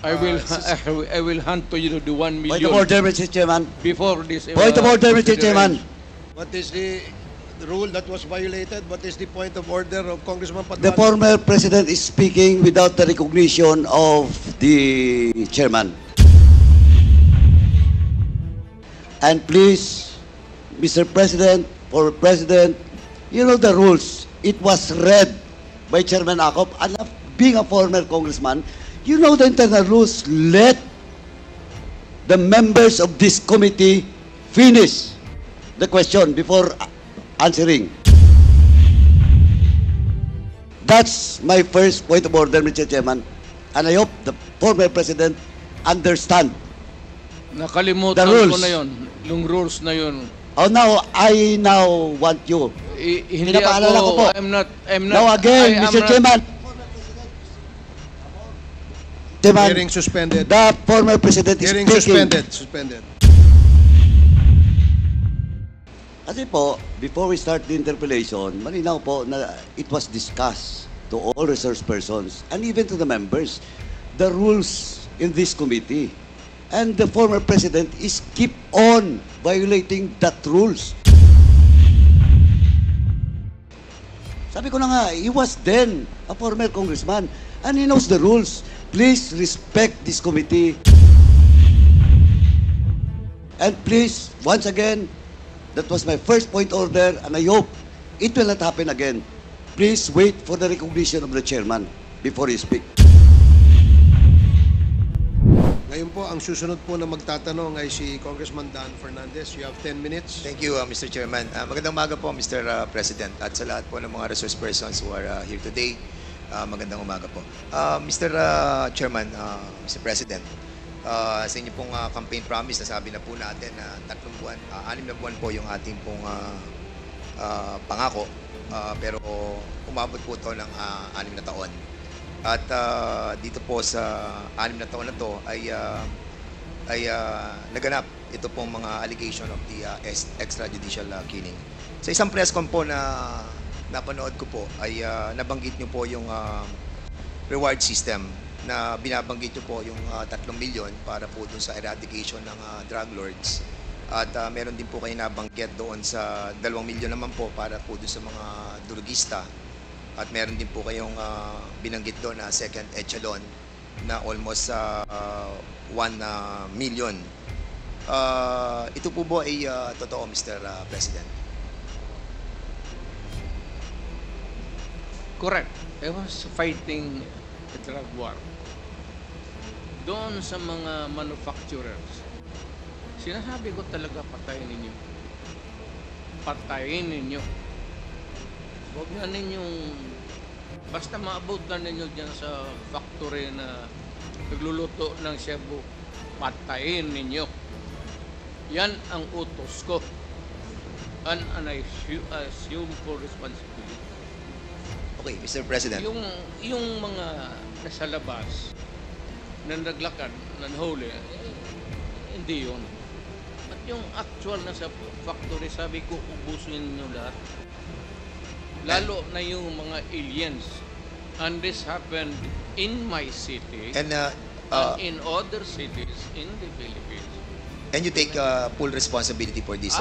I will hand to you the 1 Point million of order, Mr. Chairman. before this. Point of order, Mr. Chairman. What is the rule that was violated? What is the point of order of Congressman The Paduano? former president is speaking without the recognition of the chairman. And please, Mr. President, former President, you know the rules. It was read by Chairman Acop. And being a former congressman, you know the internal rules. Let the members of this committee finish the question before answering. That's my first point of order, Mr. Chairman. And I hope the former president understand. Nakalimutan The rules. ko na yon, yung rules na yon. Oh, now, I now want you. Hindi Pinapaalala ko po. I'm not, Now again, I am Mr. not- Chairman. Chairman, Hearing suspended. the former president is Hearing speaking. suspended. Kasi po, before we start the interpellation, malinaw po na it was discussed to all resource persons and even to the members, the rules in this committee. And the former president is keep on violating that rules. Sabi ko na nga, he was then a former congressman and he knows the rules. Please respect this committee. And please, once again, that was my first point order and I hope it will not happen again. Please wait for the recognition of the chairman before you speak. Ngayon po, ang susunod po na magtatanong ay si Congressman Dan Fernandez. You have 10 minutes. Thank you, Mr. Chairman. Magandang umaga po, Mr. President, at sa lahat po ng mga resource persons who are here today. Magandang umaga po. Mr. Chairman, Mr. President, sa inyo pong campaign promise, nasabi na po natin na 3 buwan, 6 na buwan po yung ating pong pangako. Pero umabot po ito ng 6 na taon. At dito po sa 6 na taon na to ay naganap ito pong mga allegation of the extrajudicial killing. Sa isang press con po na napanood ko po ay nabanggit nyo po yung reward system na binabanggit nyo po yung 3 milyon para po dun sa eradication ng drug lords. At meron din po kayo nabanggit doon sa 2 milyon naman po para po dun sa mga drugista. At meron din po kayong binanggit doon na second echelon na almost 1 million. Ito po ba ay totoo, Mr. President? Correct. I was fighting the drug war. Doon sa mga manufacturers, sinasabi ko talaga patayin ninyo. Patayin ninyo. Huwag na ninyong, basta maabot na ninyo dyan sa factory na nagluluto ng shabu, patayin ninyo. Yan ang utos ko. And I assume for responsibility. Okay, Mr. President. Yung mga nasa labas na naglakad, nanhuli, hindi yun. At yung actual nasa factory, sabi ko, ubusin nyo lahat. Lalo na yung mga aliens. And this happened in my city And in other cities in the Philippines. and you take full responsibility for this,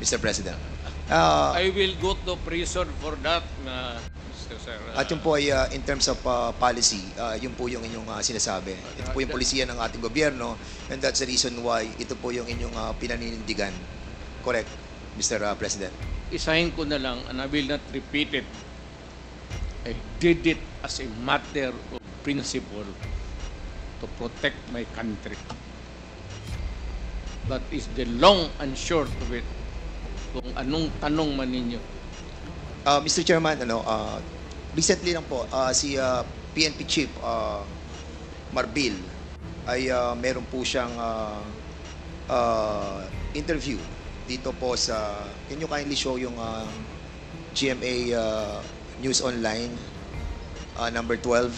Mr. President. I will go to prison for that, Mr. Sir. At yun po ay in terms of policy, yun po yung inyong sinasabi. Ito po yung polisiya ng ating gobyerno and that's the reason why ito po yung inyong pinaninindigan. Correct, Mr. President? Isahin ko na lang, and I will not repeat it. I did it as a matter of principle to protect my country. That is the long and short of it. Kung anong tanong man ninyo. Mr. Chairman, recently lang po, si PNP Chief Marbil ay meron po siyang interview dito po sa, can you kindly show yung GMA News Online number 12.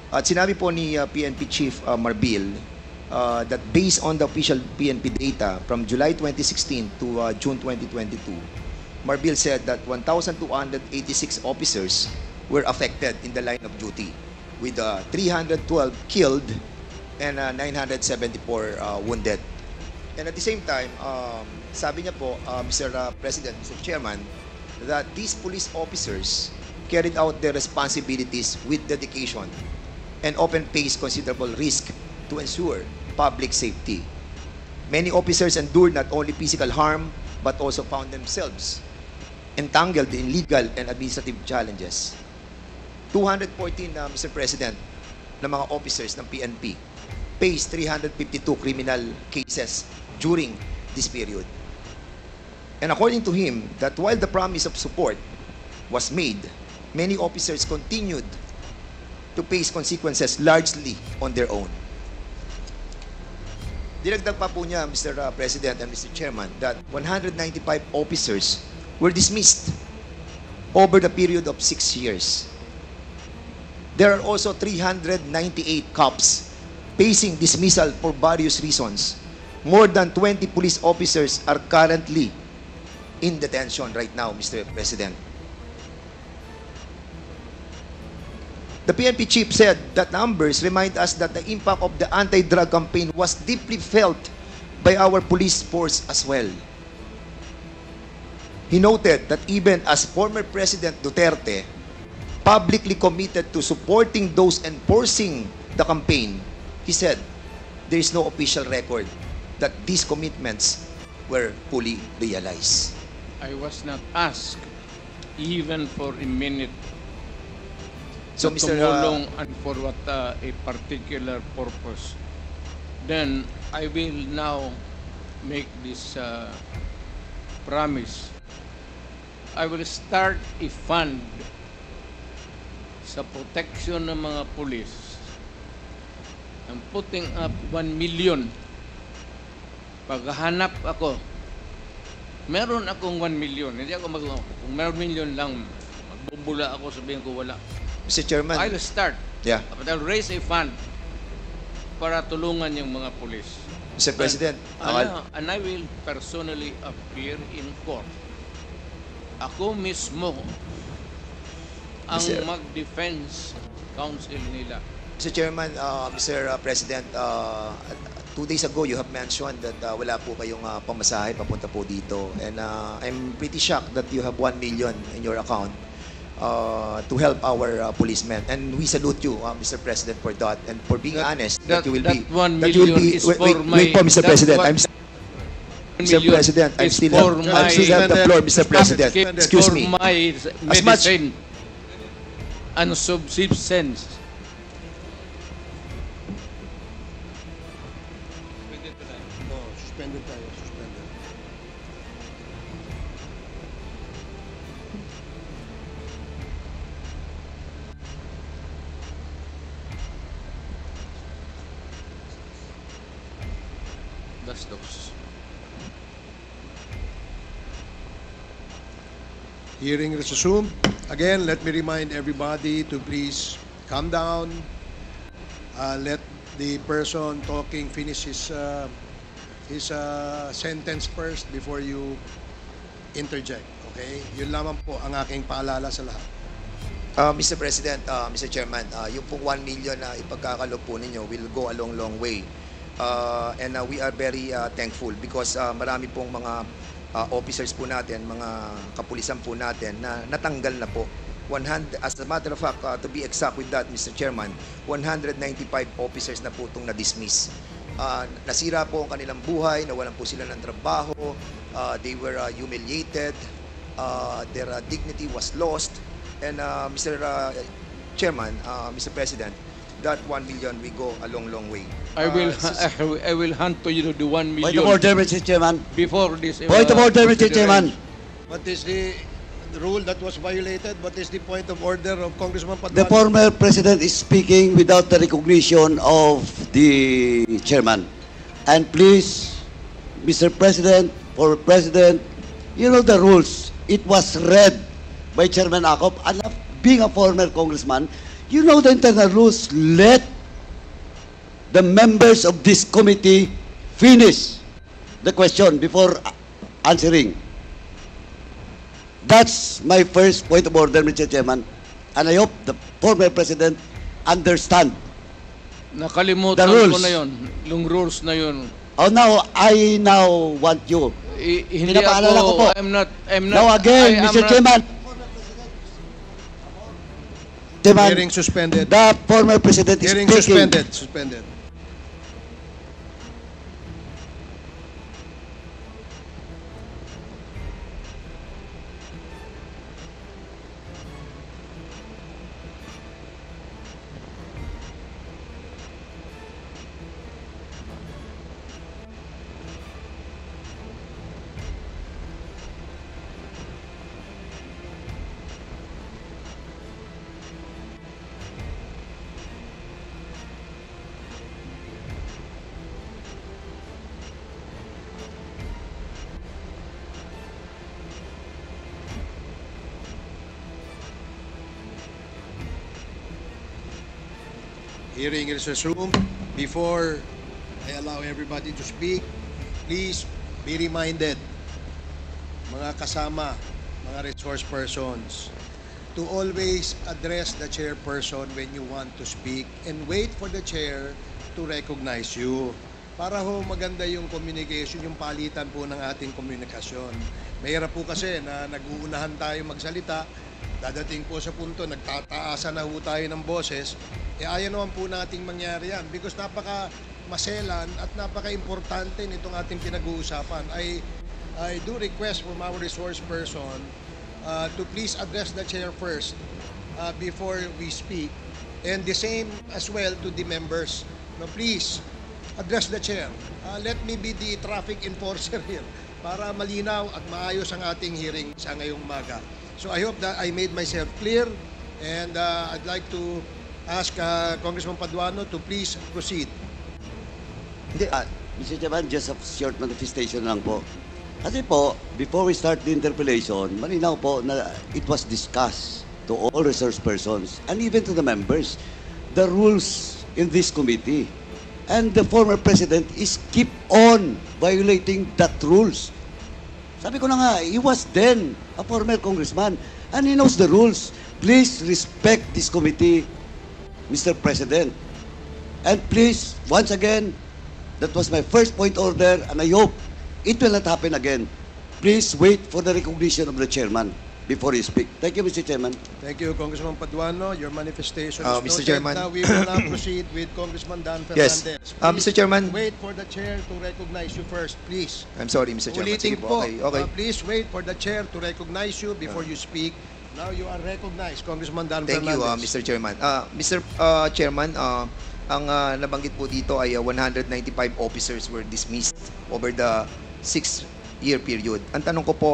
At sinabi po ni PNP Chief Marbil that based on the official PNP data from July 2016 to June 2022, Marbil said that 1,286 officers were affected in the line of duty, with 312 killed and 974 wounded. And at the same time, sabi niya po, Mr. President, Mr. Chairman, that these police officers carried out their responsibilities with dedication and often faced considerable risk to ensure public safety. Many officers endured not only physical harm but also found themselves entangled in legal and administrative challenges. 214, Mr. President, ng mga officers ng PNP faced 352 criminal cases during this period. And according to him, that while the promise of support was made, many officers continued to face consequences largely on their own. Dinagdag pa po niya, Mr. President and Mr. Chairman, that 195 officers were dismissed over the period of 6 years. There are also 398 cops facing dismissal for various reasons. More than 20 police officers are currently in detention right now, Mr. President. The PNP chief said that numbers remind us that the impact of the anti-drug campaign was deeply felt by our police force as well. He noted that even as former President Duterte publicly committed to supporting those enforcing the campaign, he said there is no official record that these commitments were fully realized. I was not asked even for a minute So, to Mr. tumulong and for what a particular purpose. Then I will now make this promise. I will start a fund sa protection ng mga pulis. I'm putting up 1 million. Paghahanap ako, meron akong 1 million. Hindi ako kung meron million lang, magbubula ako, sabihin ko wala. Mr. Chairman, I'll start. yeah, But I'll raise a fund para tulungan yung mga pulis. Mr. President, And I will personally appear in court. Ako mismo ang Mr. mag-defense counsel nila. Mr. Chairman, Mr. President, 2 days ago you have mentioned that wala po kayong pamasahe papunta po dito, and I'm pretty shocked that you have 1 million in your account to help our policemen, and we salute you, Mr. President, for that, and for being honest that you will be. 1 That you will million be. is Wait, for wait, my. po, Mr. that President. one- I'm 1 Mr. million President, I is still for have the floor, Mr. President. Excuse for me. my As much- medicine and subsistence. No, suspended tayo, suspended. Bastos. Hearing resumed. Again, let me remind everybody to please calm down. Let the person talking finish his sentence first before you interject. Okay? Yun lamang po ang aking paalala sa lahat. Mr. President, Mr. Chairman, yung pong 1 million na ipagkakalob po ninyo will go a long way. And we are very thankful because marami pong mga officers po natin, mga kapulisan po natin na natanggal na po. 100, as a matter of fact, to be exact with that, Mr. Chairman, 195 officers na po itong na-dismiss. Nasira po ang kanilang buhay, nawalan po sila ng trabaho, they were humiliated, their dignity was lost, and Mr. Chairman, Mr. President, that 1 million we go a long way. I will hand to you the 1 Point million of order, Mr. Chairman. before this. Point of order, Mr. Chairman. What is the rule that was violated? What is the point of order of Congressman The Paduano? former president is speaking without the recognition of the chairman. And please, Mr. President, former president, you know the rules. It was read by Chairman Akop. And being a former congressman, you know the internal rules. Let the members of this committee finish the question before answering. That's my first point of order, Mr. Chairman. And I hope the former president understand Nakalimutan The rules. ko na yun. Yung rules na yun. Oh, now, I now want you. Hindi Pinapaalala ko po. I'm not, Now again, I am Mr. not- Chairman. Chairman, Hearing suspended. the former president is Hearing speaking. suspended. Hearing is resumed. Before I allow everybody to speak, please be reminded, mga kasama, mga resource persons, to always address the chairperson when you want to speak and wait for the chair to recognize you. Para ho maganda yung communication, yung palitan po ng ating komunikasyon. Mahirap po kasi na nag-uunahan tayo magsalita, dadating po sa punto, nagtataasan na ho tayo ng boses, ayaw naman po nating mangyari yan because napaka-maselan at napaka-importante nitong ating pinag-uusapan. I do request from our resource person to please address the chair first before we speak, and the same as well to the members. No, please address the chair. Let me be the traffic enforcer here para malinaw at maayos ang ating hearing sa ngayong umaga. So I hope that I made myself clear, and I'd like to ask Congressman Paduano to please proceed. Hindi, Mr. Chairman, just a short manifestation lang po. Kasi po, before we start the interpellation, malinaw po na it was discussed to all resource persons and even to the members, the rules in this committee. And the former president is keep on violating that rules. Sabi ko na nga, he was then a former congressman and he knows the rules. Please respect this committee, Mr. President. And please, once again, that was my first point order, and I hope it will not happen again. Please wait for the recognition of the chairman before you speak. Thank you, Mr. Chairman. Thank you, Congressman Paduano. Your manifestation is Mr. noted. Chairman. Now we will now proceed with Congressman Dan Yes. Fernandez. Mr. Chairman. Wait for the chair to recognize you first, please. I'm sorry, Mr. Chairman. Ulitin Sige po. po, Okay. please wait for the chair to recognize you before you speak. Now you are recognized, Congressman Dan Thank you, Fernandez. Mr. Chairman. Mr. Chairman, ang nabanggit po dito ay 195 officers were dismissed over the 6-year period. Ang tanong ko po,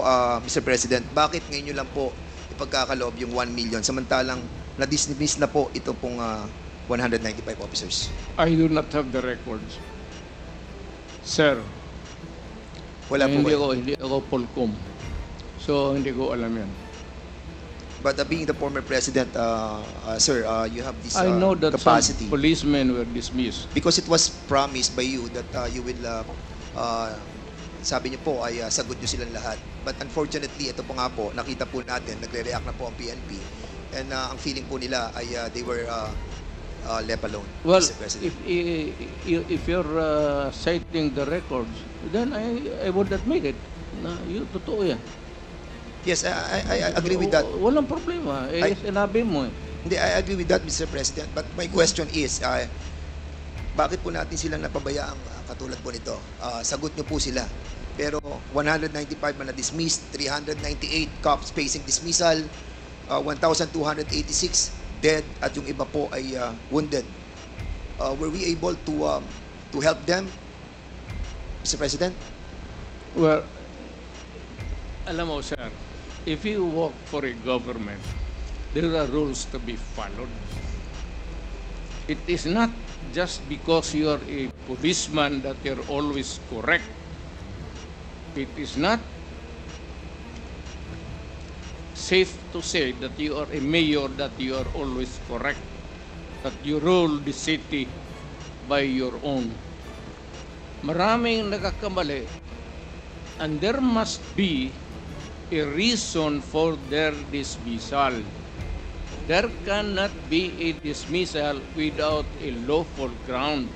Mr. President, bakit ngayon nyo lang po ipagkakaloob yung 1 million samantalang na-dismiss na po ito pong 195 officers? I do not have the records. Sir, Wala po. hindi ako Polcom. So, hindi ko alam yan. But being the former president, sir, you have this I know that capacity. some policemen were dismissed. Because it was promised by you that you will, sabi niyo po ay sagot niyo silang lahat. But unfortunately, ito po nga po, nakita po natin, nagre-react na po ang PNP. And ang feeling po nila ay they were left alone, Well, Mr. President. if you're citing the records, then I would admit it. Na yun, totoo yan. Yes, I agree with that. Walang problema. Sinabi mo eh. Hindi, I agree with that, Mr. President. But my question is, bakit po natin sila napabayaang katulad po nito? Sagot niyo po sila. Pero 195 na dismissed, 398 cops facing dismissal, 1,286 dead, at yung iba po ay wounded. Were we able to help them, Mr. President? Well, alam mo, sir, if you work for a government, there are rules to be followed. It is not just because you are a policeman that you're always correct. It is not safe to say that you are a mayor that you are always correct, that you rule the city by your own. Maraming nagkakamali, and there must be a reason for their dismissal. there cannot be a dismissal without a lawful ground.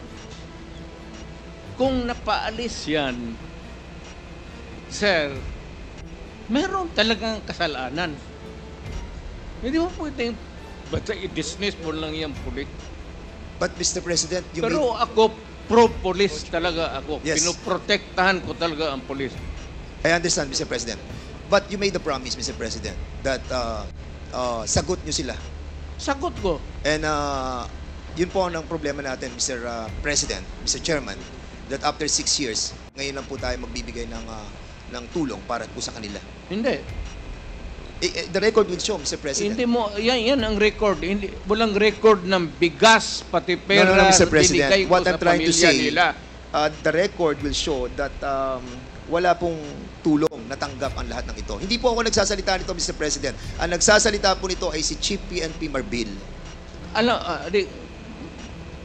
Kung napaalis yan, sir, meron talagang kasalanan. Hindi mo pwedeng basta i-dismiss mo lang yung pulis. But Mr. President, you Pero ako, pro-police talaga ako. Yes. Pinoprotektahan ko talaga ang pulis. I understand, Mr. President. But you made the promise, Mr. President, that sagot nyo sila. Sagot ko. And yun po ang problema natin, Mr. President, Mr. Chairman, that after 6 years, ngayon lang po tayo magbibigay ng tulong para po sa kanila. Hindi. The record will show, Mr. President. Hindi mo, yan ang record. Hindi, walang record ng bigas, pati pera, No, Mr. na President. binigay ko What sa I'm trying to pamilya say, nila. the record will show that wala pong tulong natanggap ang lahat ng ito. Hindi po ako nagsasalita nito, Mr. President. Ang nagsasalita po nito ay si Chief PNP Marbil.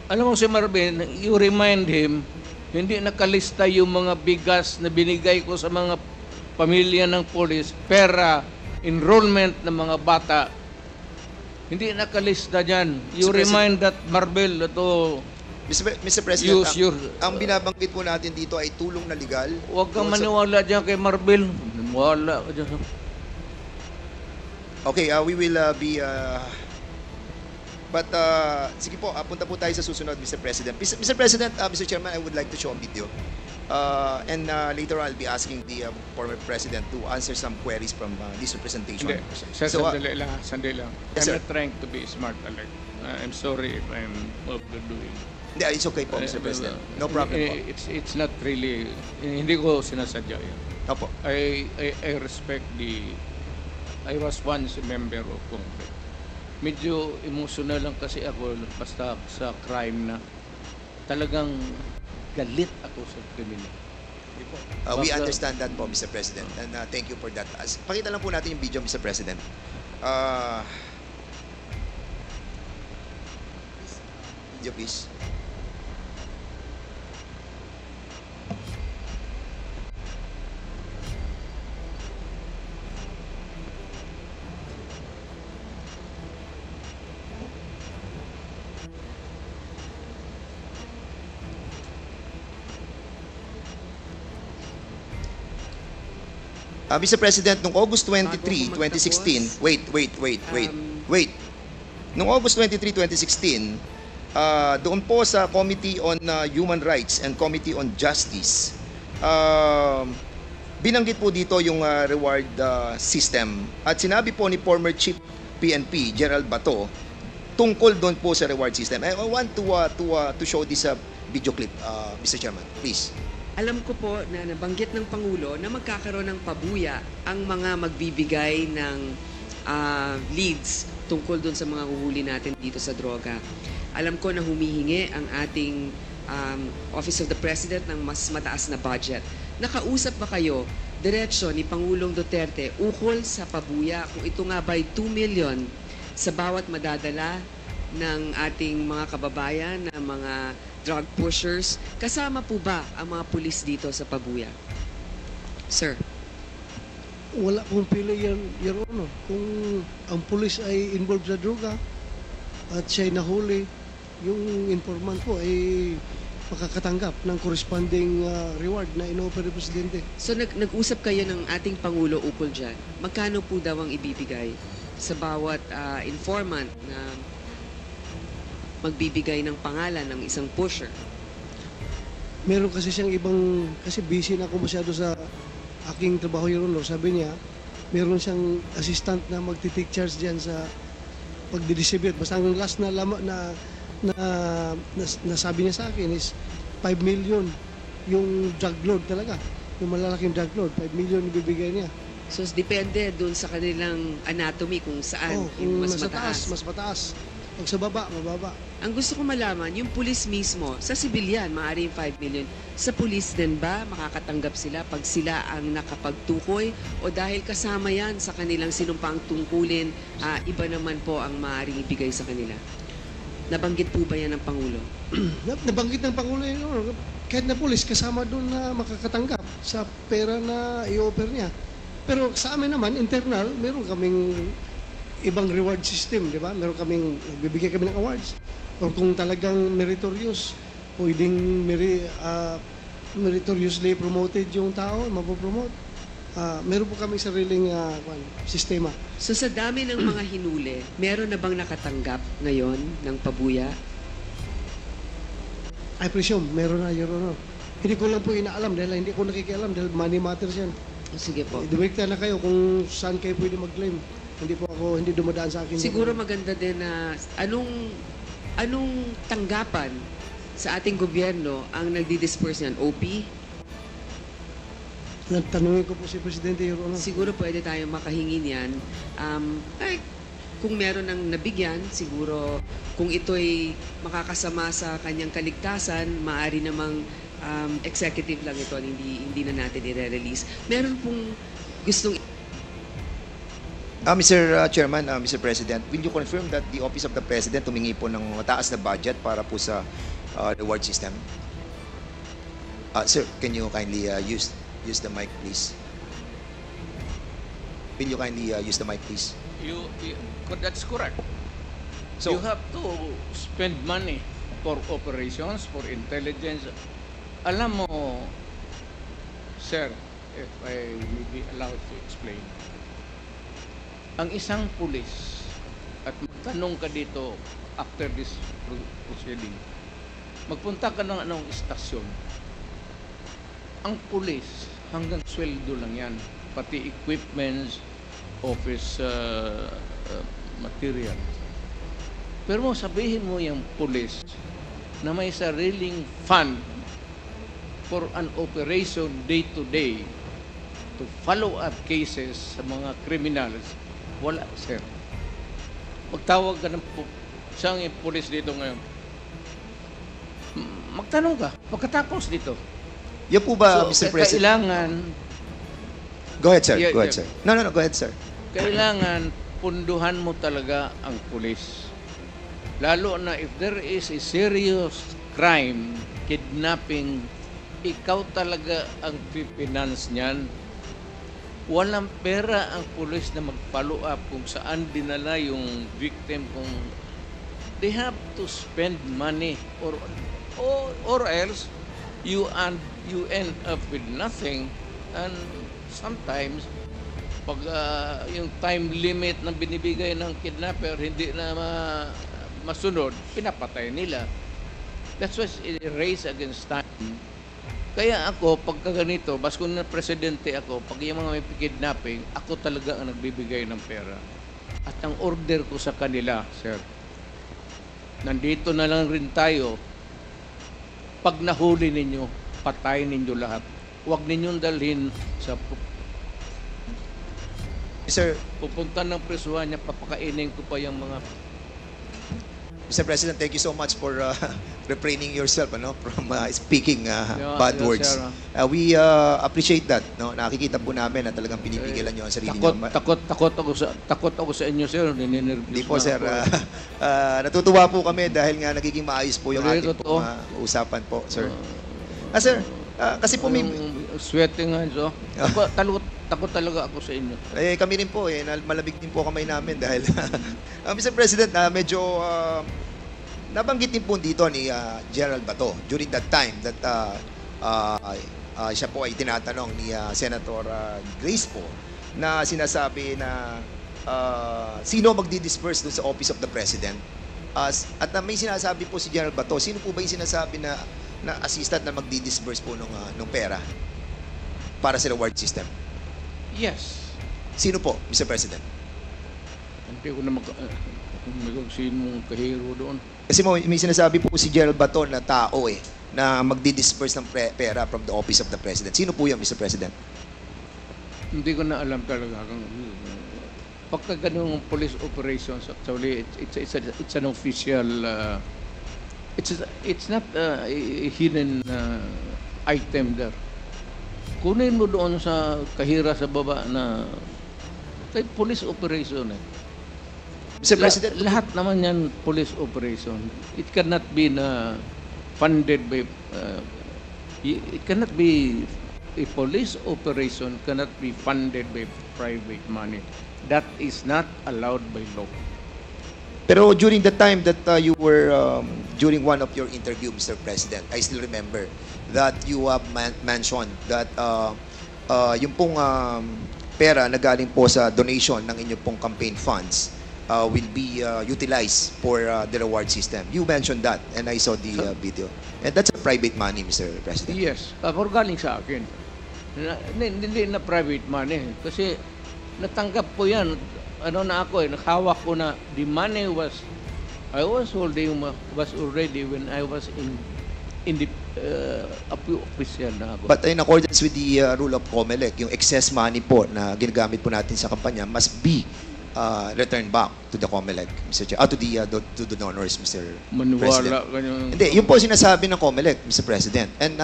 Alam mo si Marvin, you remind him, hindi nakalista yung mga bigas na binigay ko sa mga pamilya ng polis, pera, enrollment ng mga bata. Hindi nakalista dyan. You Mr. remind that Marvel to Mr. President, use your... ang binabanggit po natin dito ay tulong na legal. Huwag kang Doon sa- maniwala dyan kay Marvel. Wala ka dyan. Okay, we will but sige po, punta po tayo sa susunod, Mr. President. Mr. President, Mr. Chairman, I would like to show a video. And later I'll be asking the former President to answer some queries from this representation. Hindi. So, Sandali lang. Yes, I'm sir. not trying to be smart, Alec. I'm sorry if I'm overdoing. hindi, it's okay po, Mr. President. No problem po. It's not really, hindi ko sinasadya yun. Opo. I respect I was once a member of Congress. Medyo emotional lang kasi ako basta sa crime na talagang galit ako sa kriminal. We Baka- understand that po, Mr. President. And thank you for that. Pakita lang po natin yung video, Mr. President. Video, please. Mr. President, noong August 23, 2016, wait. Noong August 23, 2016, doon po sa Committee on Human Rights and Committee on Justice, binanggit po dito yung reward system. At sinabi po ni former Chief PNP, Gerald Bato, tungkol doon po sa reward system. I want to show this video clip, Mr. Chairman, please. Alam ko po na nabanggit ng Pangulo na magkakaroon ng pabuya ang mga magbibigay ng leads tungkol doon sa mga huhuli natin dito sa droga. Alam ko na humihingi ang ating Office of the President ng mas mataas na budget. Nakausap ba kayo diretsyo ni Pangulong Duterte ukol sa pabuya kung ito nga ba'y 2 million sa bawat madadala ng ating mga kababayan na mga drug pushers? Kasama po ba ang mga pulis dito sa pabuya? Sir. Wala kong pili yan, Your Honor. Kung ang pulis ay involved sa droga at siya'y nahuli, yung informant po ay makakatanggap ng corresponding reward na in-offer ng Presidente. So nag-usap kayo ng ating Pangulo ukol dyan. Magkano po daw ang ibibigay sa bawat informant na magbibigay ng pangalan ng isang pusher? Meron kasi siyang ibang, kasi busy na ako masyado sa aking trabaho, Your Honor. Sabi niya, meron siyang assistant na magti-take charge diyan sa pagdi-distribute. Basta ang last na nasabi niya sa akin is 5 million yung drug load talaga. Yung malalaking drug load, 5 million ibibigay niya. So depende dun sa kanilang anatomy kung saan yung Kung mas nasa mataas. taas, mas mataas. Pag sa baba, mababa. Ang gusto ko malaman, yung pulis mismo, sa sibilyan, maaari yung 5 million. Sa pulis din ba, makakatanggap sila pag sila ang nakapagtukoy? O dahil kasama yan sa kanilang sinumpang tungkulin, iba naman po ang maaaring ibigay sa kanila? Nabanggit po ba yan ng Pangulo? Nabanggit ng Pangulo yun, Your Honor. Kahit na pulis, kasama doon na makakatanggap sa pera na i-offer niya. Pero sa amin naman, internal, meron kaming ibang reward system, di ba? Meron kaming, bibigay kami ng awards. Or kung talagang meritorious, pwedeng meritoriously promoted yung tao, mapopromote. Meron po kami sariling sistema. So sa dami ng mga hinuli, meron na bang nakatanggap ngayon ng pabuya? I presume, meron na, Your Honor. Hindi ko lang po inaalam dahil hindi ko nakikialam dahil money matters yan. O, sige po. Direkta na kayo kung saan kayo pwede mag-claim. Hindi dumadaan sa akin. Siguro maganda din na anong tanggapan sa ating gobyerno ang nagdi-disperse niyan? OP? Tanungin ko po si Presidente, Your Honor. Siguro pwede tayong makahingi niyan. Kahit kung meron ng nabigyan, siguro kung ito'y makakasama sa kanyang kaligtasan, maaari namang executive lang ito, hindi na natin i-release. Meron pong gustong... Mr. Chairman, Mr. President, will you confirm that the Office of the President humingi po ng mataas na budget para po sa reward system? Sir, can you kindly use the mic, please? Will you kindly use the mic, please? That's correct. So, You have to spend money for operations, for intelligence. Alam mo, sir, if I may be allowed to explain, ang isang pulis, at magtanong ka dito after this proceeding, magpunta ka ng anong istasyon, ang pulis, hanggang sweldo lang yan, pati equipments, office material. Pero sabihin mo yung pulis na may sariling fund for an operation day-to-day to follow up cases sa mga criminals, wala, sir. Magtawag ka ng siyang pulis dito ngayon. Magtanong ka, pagkatapos dito. yan po ba, Mr. President? Kailangan, Go ahead, sir. Yeah, Go ahead, yeah. sir. No, go ahead, sir. kailangan punduhan mo talaga ang pulis. Lalo na if there is a serious crime, kidnapping, ikaw talaga ang pipinance niyan. Walang pera ang pulis na mag-follow up kung saan dinala yung victim, kung they have to spend money or else you end up with nothing. And sometimes pag yung time limit na binibigay ng kidnapper hindi na masunod, pinapatay nila. That's why it's a race against time. Kaya ako, pagka ganito, bas kung na presidente ako, pag yung mga may kidnapping, ako talaga ang nagbibigay ng pera. At ang order ko sa kanila, sir, nandito na lang rin tayo, pag nahuli ninyo, patayin ninyo lahat. Huwag ninyong dalhin sa Sir, pupunta ng presuhan niya, papakainin ko pa yung mga... Mr. President, thank you so much for refraining yourself from speaking bad yes, words. sir. We appreciate that. No? Nakikita po namin na talagang pinipigilan nyo ang sarili nyo. Takot ako sa inyo, sir. Hindi po, sir. Natutuwa po kami dahil nga nagiging maayos po yung ating Totoo. usapan po, sir. Sir, kasi po may... Sweating nga, so. Takot talaga ako sa inyo. Kami rin po, malamig din po kamay namin dahil Mr. President, medyo nabanggit din po dito ni General Bato during that time that siya po ay tinatanong ni Senator Grace po na sinasabi na sino magdi-disperse dun sa Office of the President. At may sinasabi po si General Bato, sino po ba yung sinasabi na assistant na magdi-disperse po nung pera para sa reward system? Yes. Sino po, Mr. President? Hindi ko na sinong kahiro doon. Kasi may sinasabi po si General Bato na tao na magdi-disperse ng pera from the Office of the President. Sino po yan, Mr. President? Hindi ko na alam talaga. Pagka ganung police operations, actually, it's an official, it's not a hidden item there. Kunin mo doon sa kahira sa baba na kay police operation Mr. President, lahat naman yan police operation. It cannot be funded by it cannot be a police operation cannot be funded by private money. That is not allowed by law. Pero during the time that you were, during one of your interview, Mr. President, I still remember that you have mentioned that yung pong pera na galing po sa donation ng inyong pong campaign funds will be utilized for the reward system. You mentioned that, and I saw the video. And that's a private money, Mr. President. Yes, pero galing sa akin. Hindi na private money. Kasi natanggap ko yan. Ano na ako nakahawak ko na the money I was holding was already when I was in the official na ako. But in accordance with the rule of COMELEC, yung excess money po na ginagamit po natin sa kampanya must be returned back to the COMELEC, Mr. Chair, to the donors, Mr. Maniwala President. kanyang... Hindi, yun po sinasabi ng COMELEC, Mr. President. And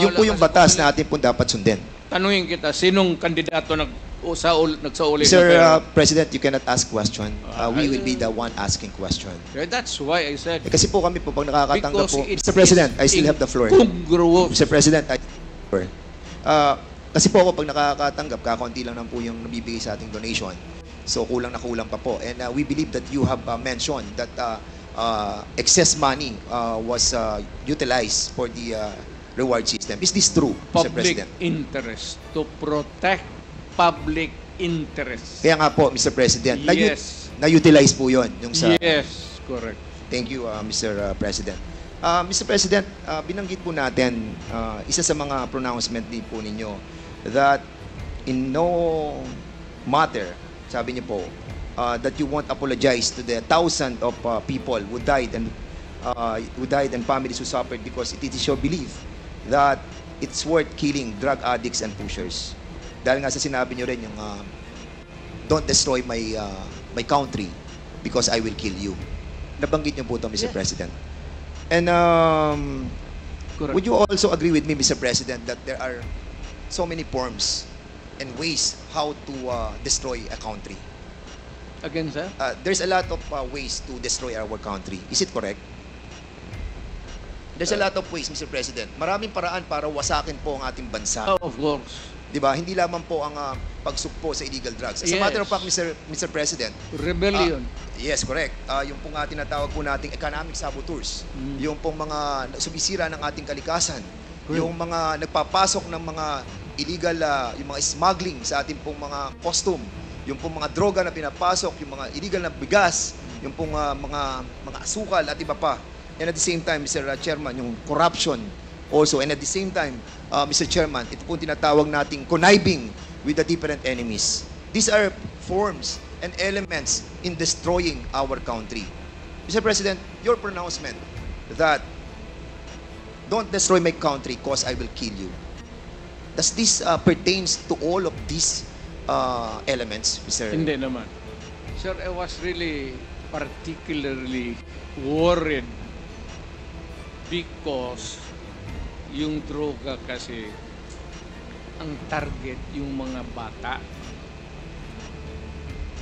yun po yung batas na atin po dapat sundin. Tanungin kita, sinong kandidato nagsauli? Mr. President, you cannot ask question. We will be the one asking question. That's why I said, Kasi po kami po, pag nakakatanggap because po, it Mr. President, I is still have the floor. incongruous. Mr. President, kasi po ako pag nakakatanggap, kakaunti lang po yung nabibigay sa ating donation. So kulang na kulang pa po. And we believe that you have mentioned that excess money was utilized for the reward system. Is this true, Mr. Public President? interest. To protect public interest. Kaya nga po, Mr. President, Yes. na-utilize po yun. Yung sa, Yes, correct. Thank you, Mr. President. Mr. President, binanggit po natin, isa sa mga pronouncement din po ninyo, that in no matter, sabi niyo po, that you won't apologize to the thousands of people who died and families who suffered because it is your belief that it's worth killing drug addicts and pushers. Dahil nga sa sinabi niyo rin yung don't destroy my country because I will kill you. Nabanggit niyo po ito, Mr. Yeah. President. And Correct. would you also agree with me, Mr. President, that there are so many forms and ways how to destroy a country? Again, sir? There's a lot of ways to destroy our country. Is it correct? There's a lot of ways, Mr. President. Maraming paraan para wasakin po ang ating bansa. Of course. Di ba? Hindi lamang po ang pagsugpo sa illegal drugs. As a Yes. matter of fact, Mr. President, Rebellion. yes, correct. Yung pong tinatawag po nating economic saboteurs, yung pong mga sumisira ng ating kalikasan, yung mga nagpapasok ng mga illegal, yung mga smuggling sa ating pong mga costume, yung pong mga droga na pinapasok, yung mga illegal na bigas, yung pong mga asukal at iba pa. And at the same time, Mr. Chairman, yung corruption also. And at the same time, Mr. Chairman, ito pong tinatawag nating conniving with the different enemies. These are forms and elements in destroying our country. Mr. President, your pronouncement that don't destroy my country because I will kill you. Does this pertains to all of these elements, Mr. Hindi naman. Sir, I was really particularly worried because yung droga kasi ang target yung mga bata.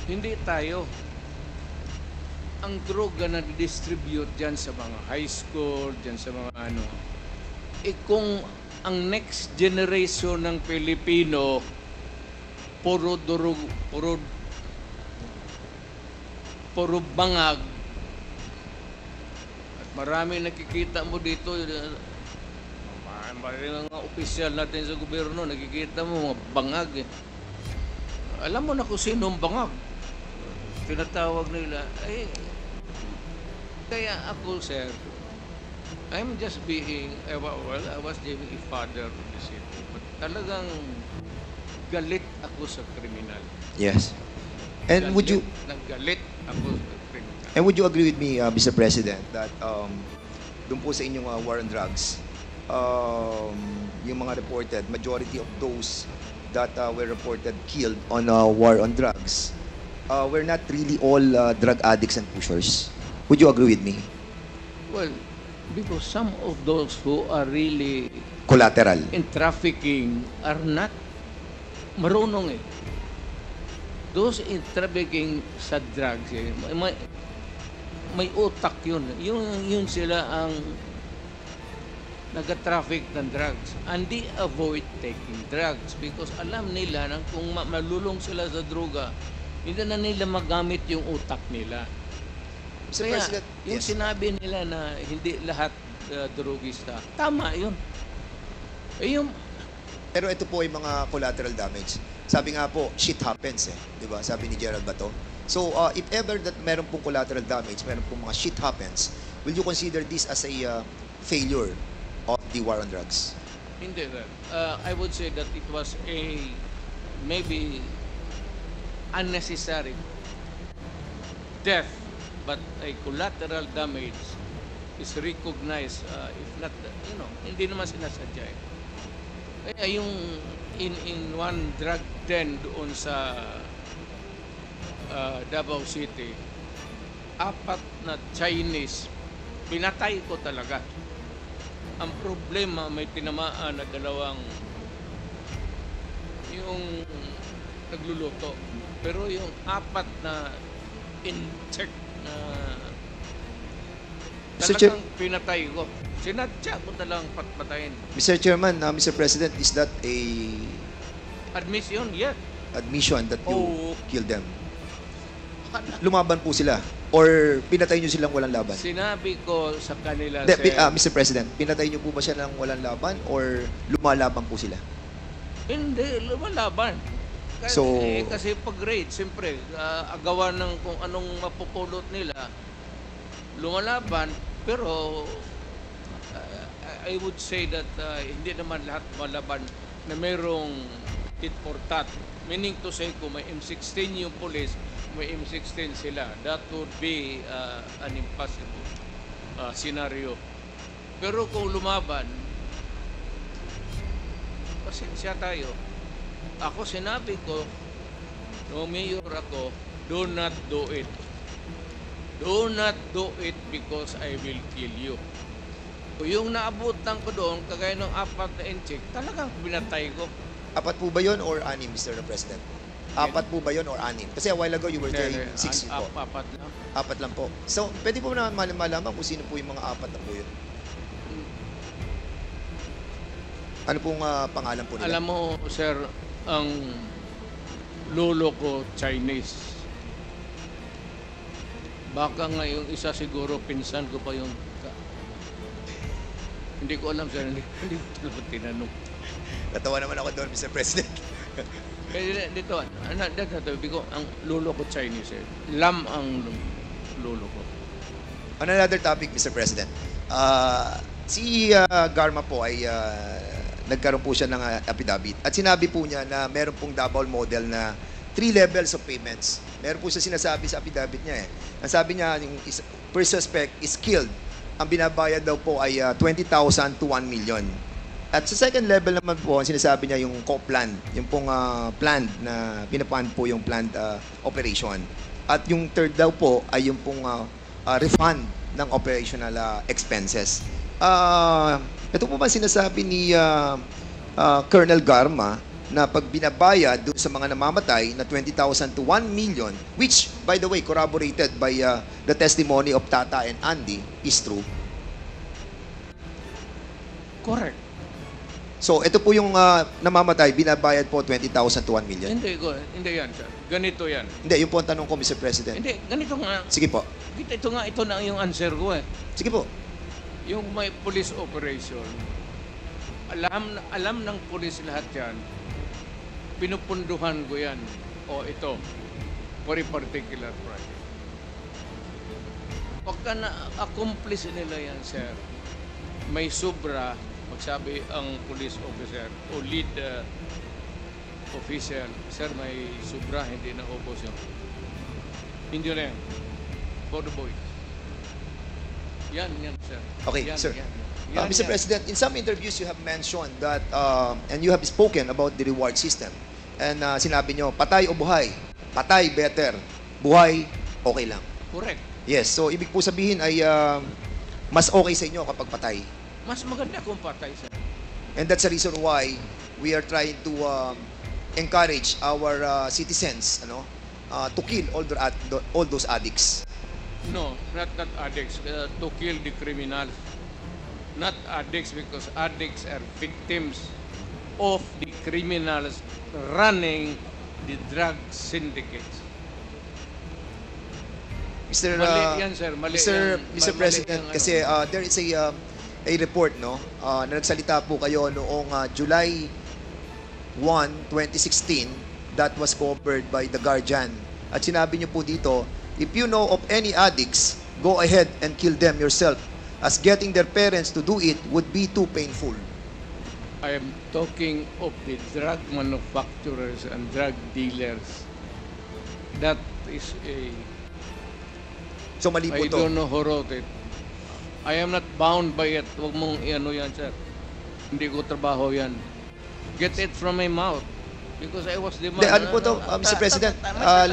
Hindi tayo. Ang droga na distribute dyan sa mga high school, dyan sa mga ano, kung ang next generation ng Pilipino puro bangag at marami nakikita mo dito mga opisyal natin sa gobyerno nakikita mo mga bangag alam mo na kung sino ang bangag tinatawag nila kaya ako sir I'm just being I was being a father of the city but talagang galit ako sa kriminal. Yes. And Naggalit ako sa kriminal. And would you agree with me, Mr. President, that doon po sa inyong war on drugs, yung mga reported, majority of those that were reported killed on war on drugs were not really all drug addicts and pushers? Would you agree with me? Well, because some of those who are really Collateral. in trafficking are not marunong Those in trafficking sa drugs, may utak yun. Yun sila ang nag-traffic ng drugs. And they avoid taking drugs because alam nila na kung malulong sila sa droga, hindi na nila magamit yung utak nila. Mr. Kaya, President, yung yes. sinabi nila na hindi lahat drogista, tama yun. Eh, yung Pero ito po ay mga collateral damage. Sabi nga po, shit happens eh. Di ba? Sabi ni Gerald Bato. So, if ever that meron pong collateral damage, meron pong mga shit happens, will you consider this as a failure of the war on drugs? hindi, sir. I would say that it was a maybe unnecessary death, but a collateral damage is recognized, if not, hindi naman sinasadya eh. Kaya yung in one drug den doon sa Davao City, 4 na Chinese, pinatay ko talaga. Ang problema, may tinamaan na 2 yung nagluluto. Pero yung 4 na insect na Mr. Chair- talagang pinatay ko. Sinadya ko talagang patpatayin. Mr. Chairman, Mr. President, is that a Admission, yes. admission that you Oh. killed them? Lumaban po sila? Or pinatay nyo silang walang laban? Sinabi ko sa kanila, Hindi, sir, Mr. President, pinatay nyo po ba siya ng walang laban or lumalaban po sila? hindi, lumalaban. Kasi, So- kasi pag raid, siyempre, agawan ng kung anong mapupulot nila, lumalaban, pero I would say that hindi naman lahat malaban na mayroong tit for tat. Meaning to say, kung may M16 yung police, may M16 sila. That would be an impossible scenario. Pero kung lumaban, pasensya tayo. Ako sinabi ko, no mayor ako, do not do it. Do not do it because I will kill you. Kung yung naabutan ko doon, kagaya ng 4 na inchik, talagang binatay ko. 4 po ba yun or 6, Mr. President? 4 po ba yun or 6? Kasi a while ago, you were saying 6 po. 4 lang. 4 lang po. So, pwede po na malaman kung sino po yung mga 4 na po yun. Ano pong pangalan po nila? Alam mo, sir, ang lolo ko Chinese. Baka nga yung isa siguro pinsan ko pa yung hindi ko alam, sir. Hindi ko talaga tinanong. Natawa naman ako doon, Mr. President. Kaya dito, sabi ko, ang lolo ko Chinese eh. Lam ang lolo ko. On another topic, Mr. President. Si Garma po ay nagkaroon po siya ng affidavit. At sinabi po niya na meron pong double model na 3 levels of payments. Meron po siya sinasabi sa affidavit niya eh. Ang sabi niya, yung per suspect is killed. Ang binabayad daw po ay 20,000 to 1 million. At sa second level naman po, ang sinasabi niya yung co-plan, yung pong planned na pinapan po yung planned operation. At yung third daw po ay yung pong refund ng operational expenses. Ito po ba sinasabi ni Colonel Garma na pag binabayad doon sa mga namamatay na 20,000 to 1 million, which, by the way, corroborated by the testimony of Tata and Andy, is true? Correct. So, ito po yung namamatay, binabayad po 20,000 to 1 million. Hindi yan, sir. Ganito yan. Hindi, yung po ang tanong ko, Mr. President. Hindi, ganito nga. Sige po. Ito na yung answer ko eh. Sige po. Yung may police operation, alam ng police lahat yan, pinupunduhan ko yan. O ito, for a particular project. Pagka na-accomplish nila yan, sir, may sobra, magsabi ang police officer o lead official, sir, may sobra, hindi na ubos yun. Hindi na yan. For the boy. Yan, sir. Okay, Yan, sir. yan. Mr. President, in some interviews you have mentioned that, and you have spoken about the reward system. And sinabi nyo, patay o buhay? Patay, better. Buhay, okay lang. Correct. Yes, so ibig po sabihin ay mas okay sa inyo kapag patay. Mas maganda kung patay, sir. And that's the reason why we are trying to encourage our citizens to kill all those addicts. No, not addicts. To kill the criminals. not addicts, because addicts are victims of the criminals running the drug syndicates. Mr. Mali yan, sir. Mali Mr. yan. Mr. Mali President, yung ano. kasi there is a report, no, na nagsalita po kayo noong July 1, 2016, that was covered by The Guardian. At sinabi niyo po dito, if you know of any addicts, go ahead and kill them yourself, as getting their parents to do it would be too painful. I am talking of the drug manufacturers and drug dealers. That is a... So mali po I to. don't know who wrote it. I am not bound by it. Huwag mong i-ano yan, sir. Hindi ko trabaho yan. Get it from my mouth. Because I was the man. Hindi, ano po to, Mr. President?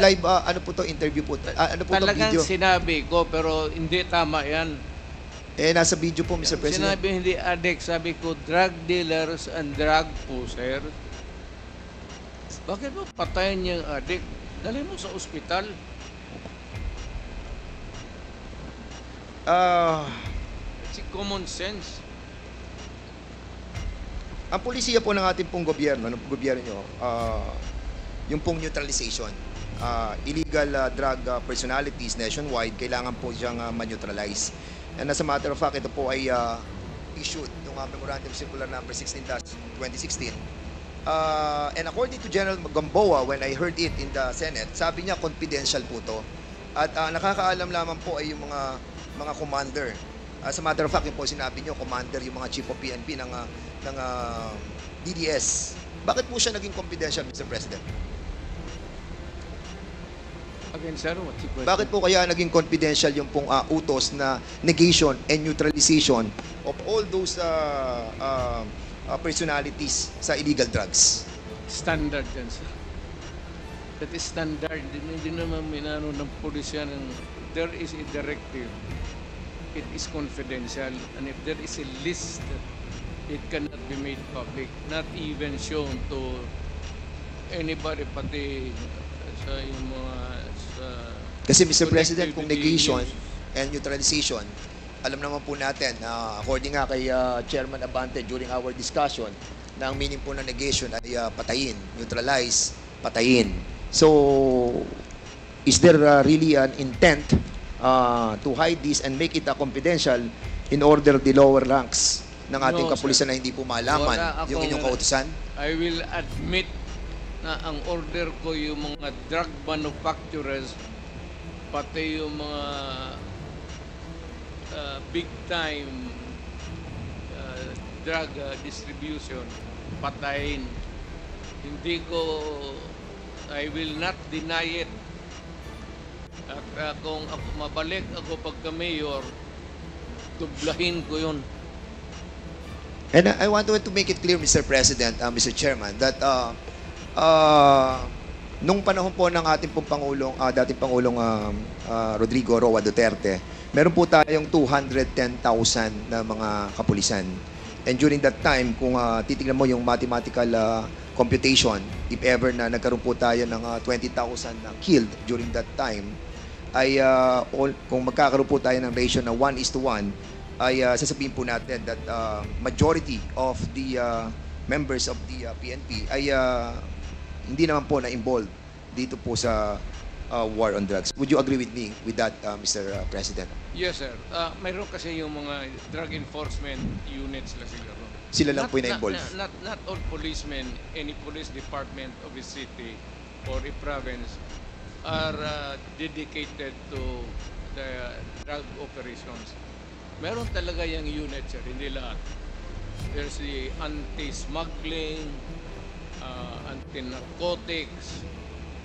Live, ano po to, interview po. Ano po to, Talagang video? sinabi ko, pero hindi tama yan. Eh, nasa video po, Mr. President. Sinabi hindi addict, sabi ko drug dealers and drug pusher. Bakit mo patayin yung addict? Dali mo sa ospital. It's common sense. Ang polisiya po ng ating pong gobyerno, ng gobyerno nyo, yung pong neutralization, illegal drug personalities nationwide, kailangan po siyang ma-neutralize. And as a matter of fact, ito po ay issued ng Memorandum Circular Number 16/2016. And according to General Gamboa, when I heard it in the Senate, sabi niya confidential po to. At nakakaalam lamang po ay yung mga commander. As a matter of fact, yung po sinabi niyo, commander, yung mga chief of PNP ng DDS. Bakit po siya naging confidential, Mr. President? Again, sir, what's the question? Bakit po kaya naging confidential yung pong utos na negation and neutralization of all those personalities sa illegal drugs? Standard yan, sir. That is standard. Hindi naman minano ng pulisya ng there is a directive. It is confidential, and if there is a list, it cannot be made public, not even shown to anybody, pati sa yung mga Kasi Mr. President, connected kung to the negation news. and neutralization, alam naman po natin, according nga kay Chairman Abante during our discussion, na ang meaning po ng negation ay patayin, neutralize, patayin. So, is there really an intent to hide this and make it confidential in order the lower ranks ng ating No, kapulisan sir. na hindi po malaman Wala yung inyong akong- kautusan? I will admit na ang order ko yung mga drug manufacturers, pati yung mga big time drug distribution, patayin. Hindi ko, I will not deny it. At kung ako mabalik ako pagka mayor, dublahin ko yun. And I want to make it clear, Mr. President, Mr. Chairman, that nung panahon po ng ating pong Pangulong, dating Pangulong Rodrigo Roa Duterte, meron po tayong 210,000 na mga kapulisan. And during that time, kung titignan mo yung mathematical computation, if ever na nagkaroon po tayo ng 20,000 na killed during that time, ay kung magkakaroon po tayo ng ratio na 1:1, ay sasabihin po natin that majority of the members of the PNP ay hindi naman po na-involved dito po sa war on drugs. Would you agree with me with that, Mr. President? Yes, sir. Mayroon kasi yung mga drug enforcement units lang siguro. Sila lang po yung na-involve. Not all policemen, any police department of a city or a province are dedicated to the drug operations. Meron talaga yung unit, sir, hindi lahat. There's the anti-smuggling, anti-narcotics,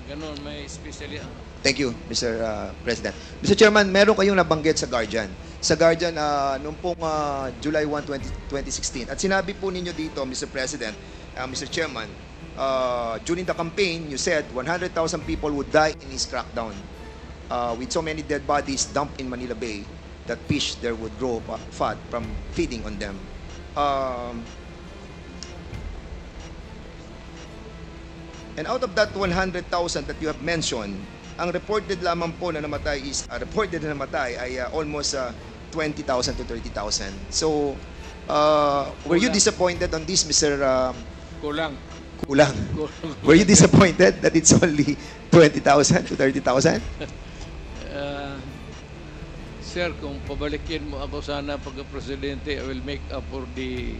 ganun, may especially. Thank you, Mr. President. Mr. Chairman, meron kayong nabanggit sa Guardian. Sa Guardian, noong pong July 1, 2016. At sinabi po ninyo dito, Mr. President, Mr. Chairman, during the campaign, you said 100,000 people would die in his crackdown. With so many dead bodies dumped in Manila Bay, that fish there would grow fat from feeding on them. And out of that 100,000 that you have mentioned, ang reported lamang po na namatay is reported na namatay ay almost 20,000 to 30,000. So Were you Kulang. disappointed on this, Mr. Kulang. Kulang? Kulang. Were you disappointed that it's only 20,000 to 30,000? Sir, kung pabalikin mo ako sana pagka-presidente, I will make up for the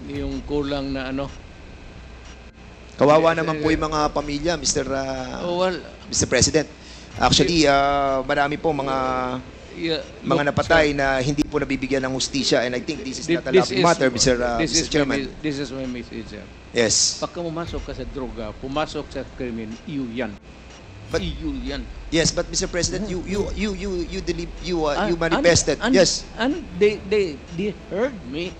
yung kulang na ano. Kawawa naman po yung mga pamilya, Mr. Well, Mr. President. Actually, marami po mga napatay na hindi po nabibigyan ng hustisya, and I think this is not a laughing matter, Mr. Chairman. This is my message, sir. Yes. Pagka pumasok ka sa droga, pumasok sa krimen, iyo yan. But- iyo yan. Yes, but Mr. President, you manifested. Yes. And they heard me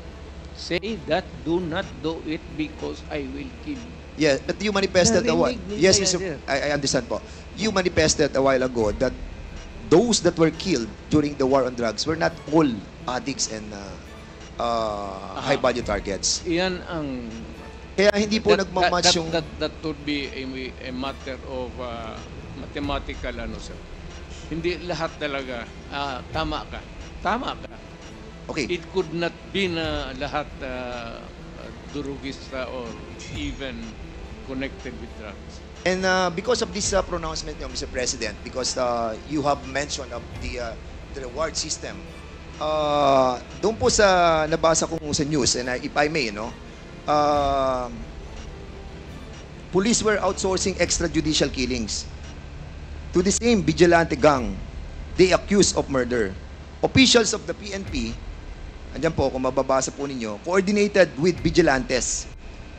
say that do not do it because I will kill you. Yeah, but you manifested a while. Narinig nila Yes, yan, Mr. sir. I understand po. You manifested a while ago that those that were killed during the war on drugs were not all addicts and high-value targets. Iyan ang Kaya hindi po nagmamatch yung... that would be a matter of mathematical ano, sir. Hindi lahat talaga tama ka. Tama ka. Okay. It could not be na lahat durugista or even connected with drugs. And because of this pronouncement niyo, Mr. President, because you have mentioned of the reward system, doon po sa nabasa ko sa news, and if I may, no, police were outsourcing extrajudicial killings to the same vigilante gang they accused of murder. Officials of the PNP, andyan po, kung mababasa po ninyo, coordinated with vigilantes,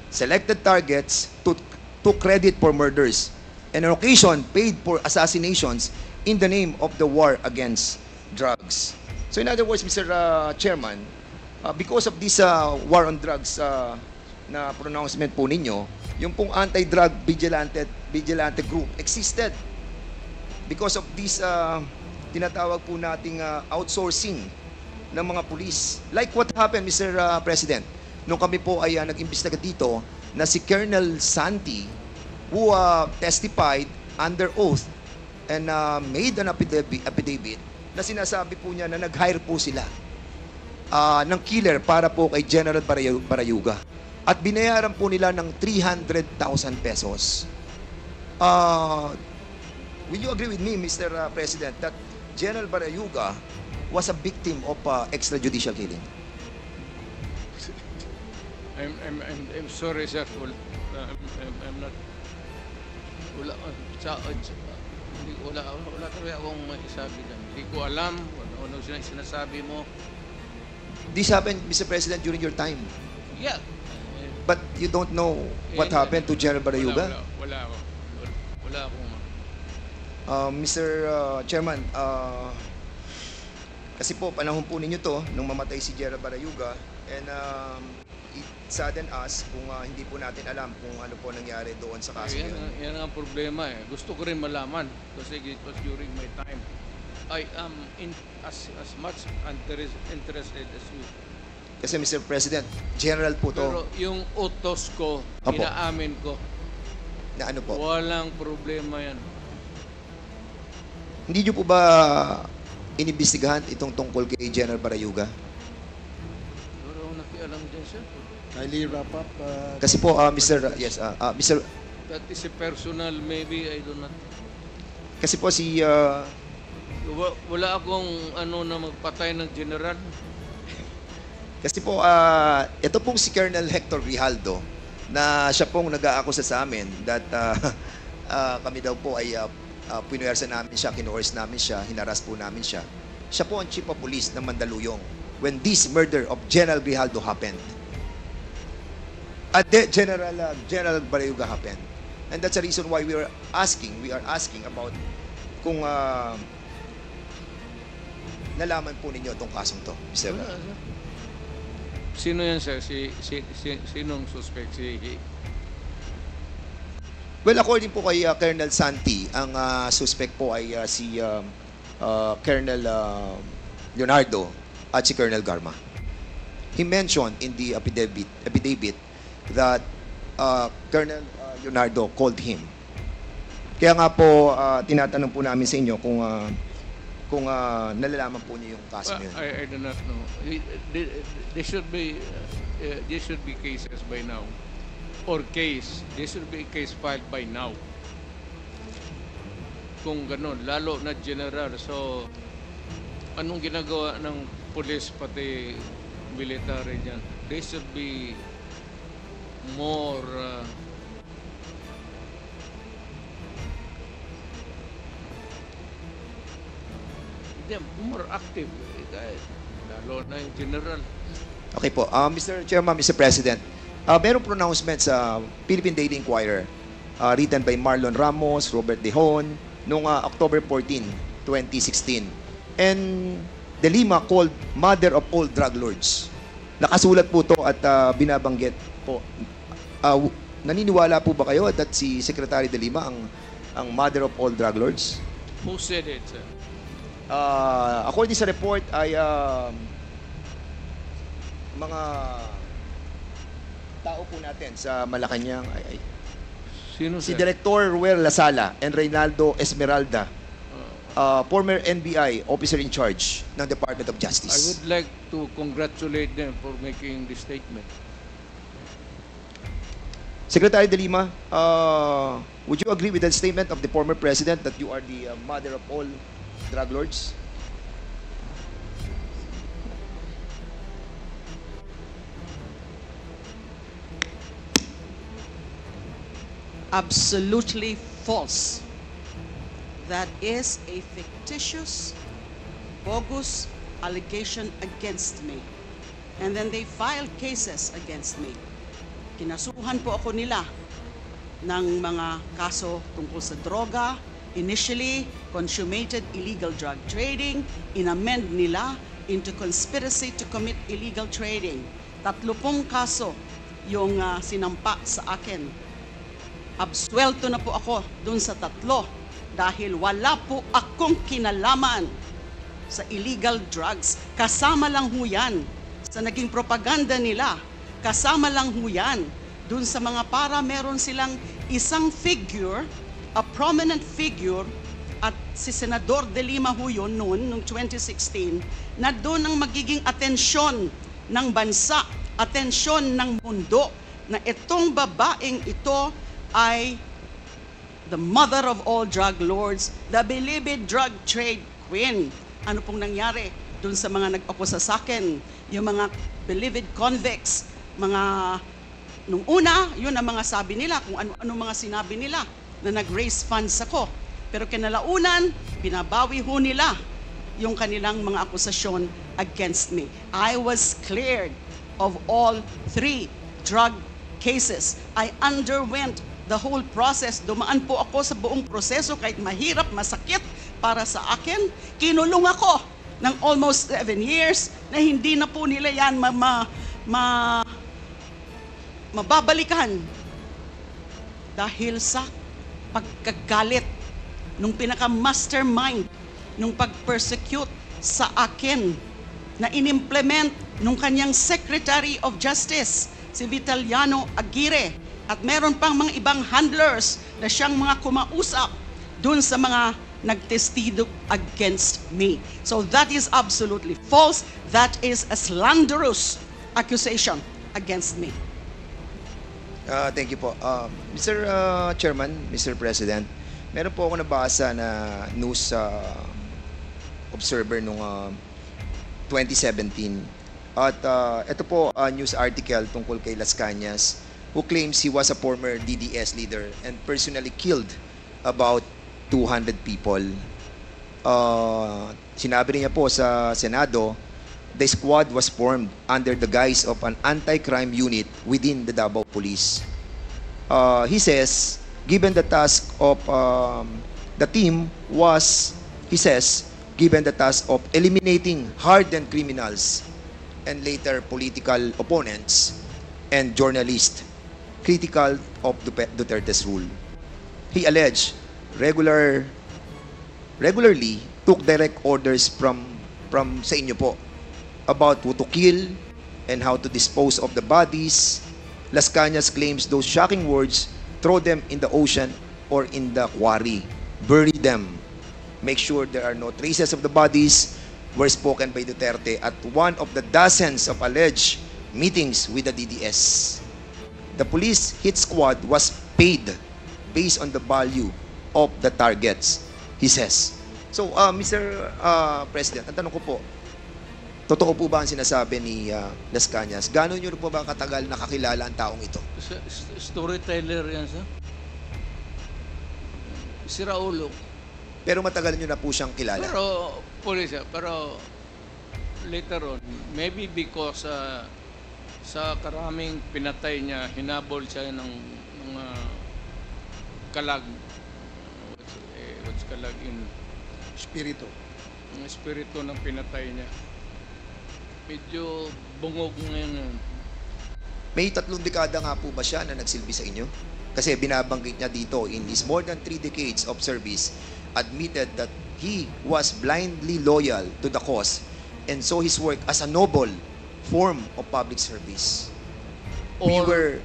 selected targets to credit for murders, and on occasion paid for assassinations in the name of the war against drugs. So in other words, Mr. Chairman, because of this war on drugs na pronouncement po ninyo, yung pong anti-drug vigilante group existed because of this tinatawag po nating outsourcing ng mga pulis. Like what happened, Mr. President, nung kami po ay nag-imbestiga dito na si Colonel Santi, who testified under oath and made an affidavit na sinasabi po niya na nag-hire po sila ng killer para po kay General Barayuga. At binayaran po nila ng 300,000 pesos. Will you agree with me, Mr. President, that General Barayuga was a victim of extrajudicial killing? I'm sorry, sir. I'm not. Wala talaga akong maisabi dyan. Hindi ko alam ano sinasabi mo. This happened, Mr. President, during your time. Yeah. But you don't know what happened to General Barayuga? Wala akong Mr. Chairman, kasi po panahon po ninyo to nung mamatay si General Barayuga, and it saddened us kung hindi po natin alam kung ano po nangyari doon sa kaso yun. Yan ang problema eh. Gusto ko rin malaman kasi it was during my time. I am as much interested as you. Kasi Mr. President, General po to. Pero yung utos ko, Apo. inaamin ko, Na ano po? walang problema yan. Hindi nyo po ba inimbestigahan itong tungkol kay General Barayuga? Pero nakialam din siya. Kindly wrap up. Kasi po, Mr. Mr. That is a personal, maybe, I do not. Kasi po si Wala akong ano na magpatay ng general. Kasi po, ito pong si Colonel Hector Grijaldo, na siya pong nag-aakusa sa amin that kami daw po ay pinuwersa namin siya, kinuors namin siya, hinaras po namin siya. Siya po ang chief of police ng Mandaluyong when this murder of General Grijaldo happened. General Barayuga happened. And that's the reason why we are asking about kung nalaman po ninyo itong kasong to, Mr. Wala, sir. Sino yan, sir? Sinong suspect? Well, according po kay Colonel Santi, ang suspect po ay si Colonel Leonardo at si Colonel Garma. He mentioned in the affidavit that Colonel Leonardo called him. Kaya nga po, tinatanong po namin sa inyo kung kung nalalaman po niyo yung kaso Well, yun. I do not know. There should be cases by now. There should be a case filed by now. Kung ganun, lalo na general. So, anong ginagawa ng police pati military dyan? They should be more more active. Lalo na yung general. Okay po. Mr. Chairman, Mr. President, merong pronouncement sa Philippine Daily Inquirer written by Marlon Ramos, Robert Dehon, noong October 14, 2016. And De Lima called mother of all drug lords. Nakasulat po to at binabanggit po. Naniniwala po ba kayo that si Secretary De Lima ang mother of all drug lords? Who said it, sir? According sa report ay mga tao po natin sa Malacanang ay Sino, si sir? Director Ruel Lasala and Reynaldo Esmeralda, former NBI officer in charge ng Department of I Justice. would like to congratulate them for making this statement. Secretary De Lima, would you agree with the statement of the former president that you are the mother of all drug lords? Absolutely false. That is a fictitious, bogus allegation against me. And then they filed cases against me. Kinasuhan po ako nila ng mga kaso tungkol sa droga. Initially, consummated illegal drug trading. Inamend nila into conspiracy to commit illegal trading. 30 kaso yung sinampa sa akin. Absuelto na po ako dun sa 3 dahil wala po akong kinalaman sa illegal drugs. Kasama lang ho yan sa naging propaganda nila. Kasama lang ho yan dun sa mga meron silang isang figure, a prominent figure, at si Senador De Lima ho yun noong 2016, na doon ang magiging atensyon ng bansa, atensyon ng mundo, na itong babaeng ito ay the mother of all drug lords, the beloved drug trade queen. Ano pong nangyari dun sa mga nag-akusa sa akin, yung mga beloved convicts, mga nung una, yun ang mga sabi nila, kung ano mga sinabi nila, na nag-raise funds ako. Pero kinalaunan, binabawi ho nila yung kanilang mga akusasyon against me. I was cleared of all 3 drug cases. I underwent the whole process. Dumaan po ako sa buong proseso kahit mahirap, masakit para sa akin. Kinulong ako ng almost 7 years na hindi na po nila yan mababalikan dahil sa pagkagalit nung pinaka-mastermind nung pag-persecute sa akin na inimplement nung kanyang Secretary of Justice, si Vitaliano Aguirre. At meron pang mga ibang handlers na siyang mga kumausap dun sa mga nagtestigo against me. So that is absolutely false. That is a slanderous accusation against me. Thank you po. Mr. Chairman, Mr. President, meron po ako nabasa na news observer noong 2017. At ito po news article tungkol kay Las Cañas, who claims he was a former DDS leader and personally killed about 200 people. Sinabi niya po sa Senado, the squad was formed under the guise of an anti-crime unit within the Davao Police. He says, given the task of the team was, he says, given the task of eliminating hardened criminals and later political opponents and journalists critical of Duterte's rule. He alleged regularly took direct orders from sa inyo po about who to kill and how to dispose of the bodies. Las Cañas claims those shocking words, throw them in the ocean or in the quarry, bury them. make sure there are no traces of the bodies were spoken by Duterte at one of the dozens of alleged meetings with the DDS. The police hit squad was paid based on the value of the targets, he says. So, Mr. President, ang tanong ko po, totoo po ba ang sinasabi ni Las Cañas? Gano'n nyo po ba katagal nakakilala ang taong ito? Storyteller yan, sir. Si Raulo. Pero matagal nyo na po siyang kilala. Pero, police, pero later on, maybe because sa karaming pinatay niya, hinabol siya ng mga kalag. What's kalag in Espiritu. ang espiritu ng pinatay niya. Medyo bungog ngayon. May 3 dekada nga po ba siya na nagsilbi sa inyo? Kasi binabanggit niya dito, in his more than 3 decades of service, admitted that he was blindly loyal to the cause and saw his work as a noble form of public service. Mr.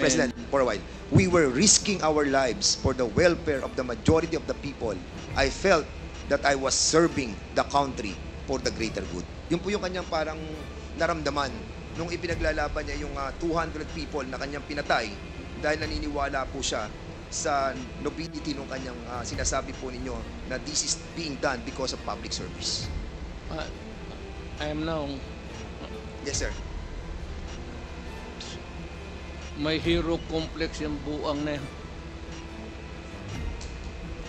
President, for a while, we were risking our lives for the welfare of the majority of the people. I felt that I was serving the country for the greater good. Yun po yung kanyang parang naramdaman nung ipinaglalaban niya yung 200 people na kanyang pinatay dahil naniniwala po siya sa nobility nung kanyang sinasabi po ninyo na this is being done because of public service. I am now Yes, sir. may hero complex yung buang na yan.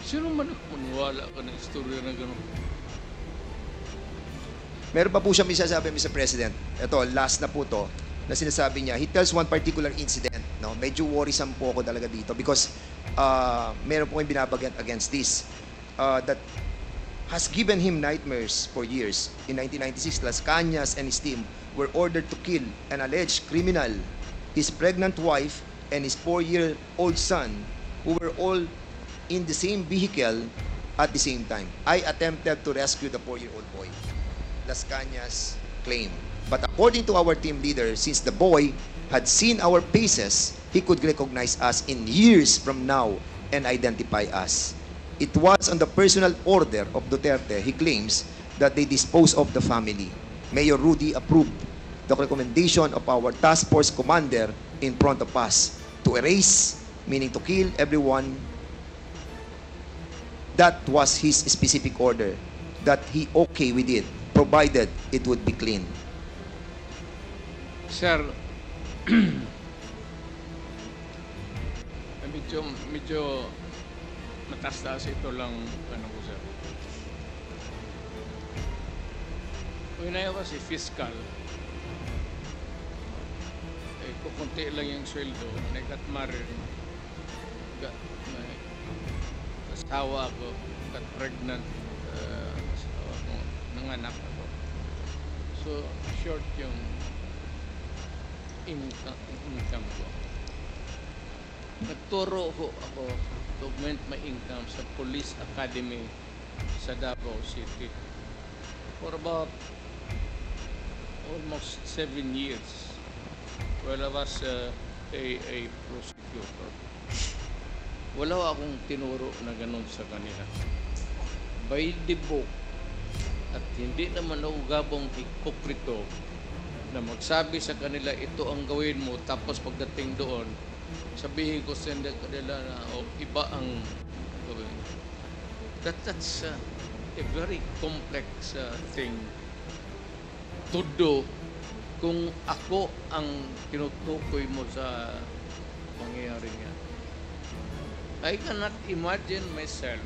Sino man maniwala ka ng istorya na gano'n? Meron pa po siya sinasabi, Mr. President. Ito, last na po to, na sinasabi niya. He tells one particular incident. No? Medyo worrisome po ako talaga dito because meron po kayong binabagat against this. That has given him nightmares for years. In 1996, Las Cañas and his team were ordered to kill an alleged criminal, his pregnant wife, and his 4-year-old son, who were all in the same vehicle at the same time. I attempted to rescue the 4-year-old boy. Las Cañas claim. But according to our team leader, since the boy had seen our faces, he could recognize us in years from now and identify us. It was on the personal order of Duterte, he claims, that they disposed of the family. Mayor Rudy approved the recommendation of our task force commander in front of us to erase, meaning to kill everyone. That was his specific order, that he okay with it, provided it would be clean. Sir, medyo matas-taas ito lang, ano ko, sir. When I was a fiscal, kukunti lang yung sweldo. I got married. Asawa ako. Got pregnant. Nanganak ako. So, short yung income ko. Nagturo ako to augment my income sa Police Academy sa Davao City for about almost 7 years while I was a prosecutor. Wala akong tinuro na ganun sa kanila. By the book, at hindi naman ako gabong hipokrito na magsabi sa kanila ito ang gawin mo, tapos pagdating doon sabihin ko sa kanila na iba ang gawin. That's a very complex thing to do kung ako ang tinutukoy mo sa pangyayari niya. I cannot imagine myself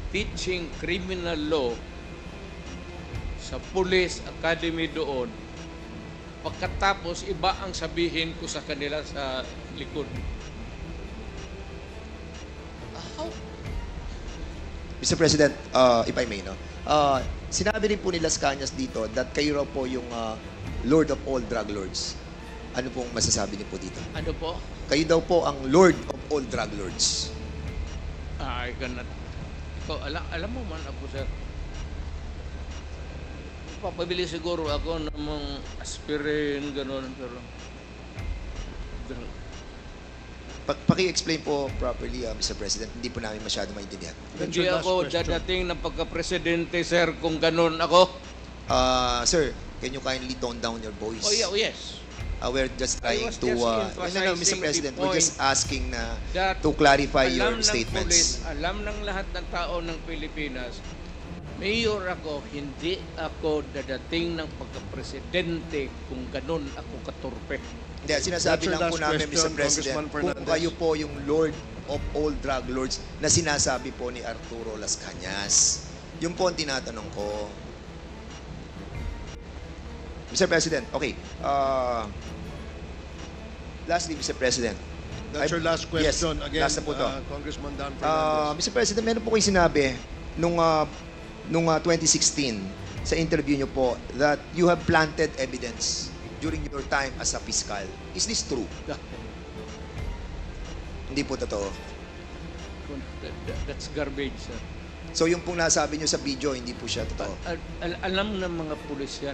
teaching criminal law sa police academy doon, pagkatapos iba ang sabihin ko sa kanila sa likod. How? Mr. President, if I may, no? Sinabi rin po ni Las Cañas dito that kayo raw po yung Lord of all drug lords. Ano pong masasabi niyo po dito? Ano po? Kayo daw po ang Lord of all drug lords. I cannot. Ikaw, alam mo man ako, sir. Papabili siguro ako ng mga aspirin, gano'n, pero Paki-explain po properly, Mr. President. Hindi po namin masyado maintindihan. That's Hindi your last ako question. dadating ng pagka-presidente, sir, kung ganun ako. Sir, can you kindly tone down your voice? Oh, yeah, yes. We're just I trying was to... just no, emphasizing Mr. the President, we're just point asking na that to clarify alam your ng statements. pulis, alam ng lahat ng tao ng Pilipinas, mayor ako, hindi ako dadating ng pagka-presidente kung ganun ako katurpe. Hindi, sinasabi That's your lang po last namin, Mr. question, President, Congressman kung Fernandez. kayo po yung Lord of all drug lords na sinasabi po ni Arturo Las Cañas. Yung po ang tinatanong ko. Mr. President, okay. Lastly, Mr. President. That's your last Yes, question. Again, last na po to. Congressman Dan Fernandez. Mr. President, meron po kayo sinabi nung 2016 sa interview nyo po that you have planted evidence during your time as a fiscal. Is this true? Hindi po totoo. That's garbage, sir. So yung pong nasabi nyo sa video, hindi po siya totoo. Alam ng mga pulis yan.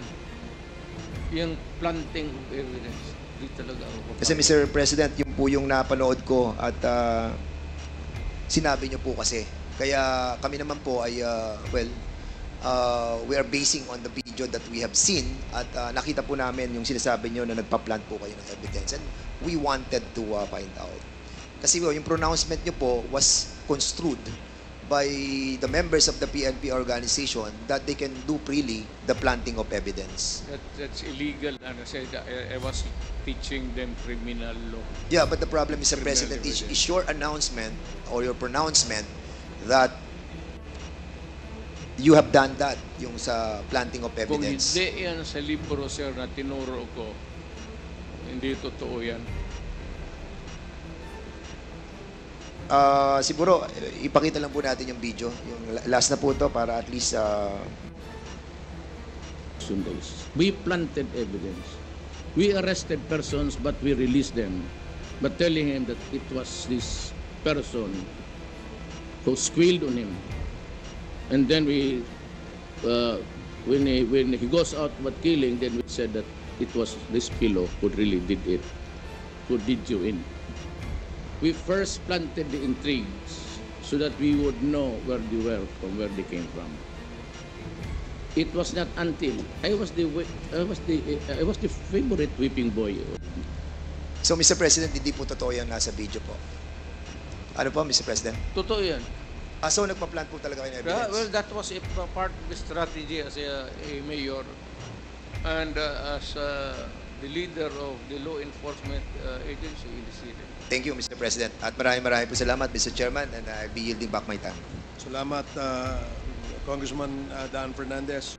Yung planting of evidence. Di talaga ako. Kasi Mr. President, yung po yung napanood ko at sinabi nyo po kasi. Kaya kami naman po ay, we are basing on the video that we have seen at nakita po namin yung sinasabi nyo na nagpa-plant po kayo ng evidence and we wanted to find out. Kasi yung pronouncement nyo po was construed by the members of the PNP organization that they can do freely the planting of evidence. That's illegal. And I said, I was teaching them criminal law. Yeah, but the problem, Mr. Criminal President, is evidence. your announcement or your pronouncement that you have done that, yung sa planting of Kung evidence. hindi yan sa libro, sir, na tinuro ko, hindi totoo yan. Siguro, ipakita lang po natin yung video. Yung last na po to para at least Sundays. We planted evidence. We arrested persons, but we released them. But telling him that it was this person who squealed on him. And then we, when he goes out but killing, then we said that it was this fellow who really did it, who did you in. We first planted the intrigues so that we would know where they were from, where they came from. It was not until I was the favorite whipping boy. So, Mr. President, hindi po totoo yung nasa video po. Ano po, Mr. President? Totoo yan. So, nagpa-plant po talaga kayo ng Well, evidence? that was a part of the strategy as a mayor and as the leader of the law enforcement agency in the city. Thank you, Mr. President. At maraming po salamat, Mr. Chairman, and I'll be yielding back my time. Salamat, Congressman Dan Fernandez.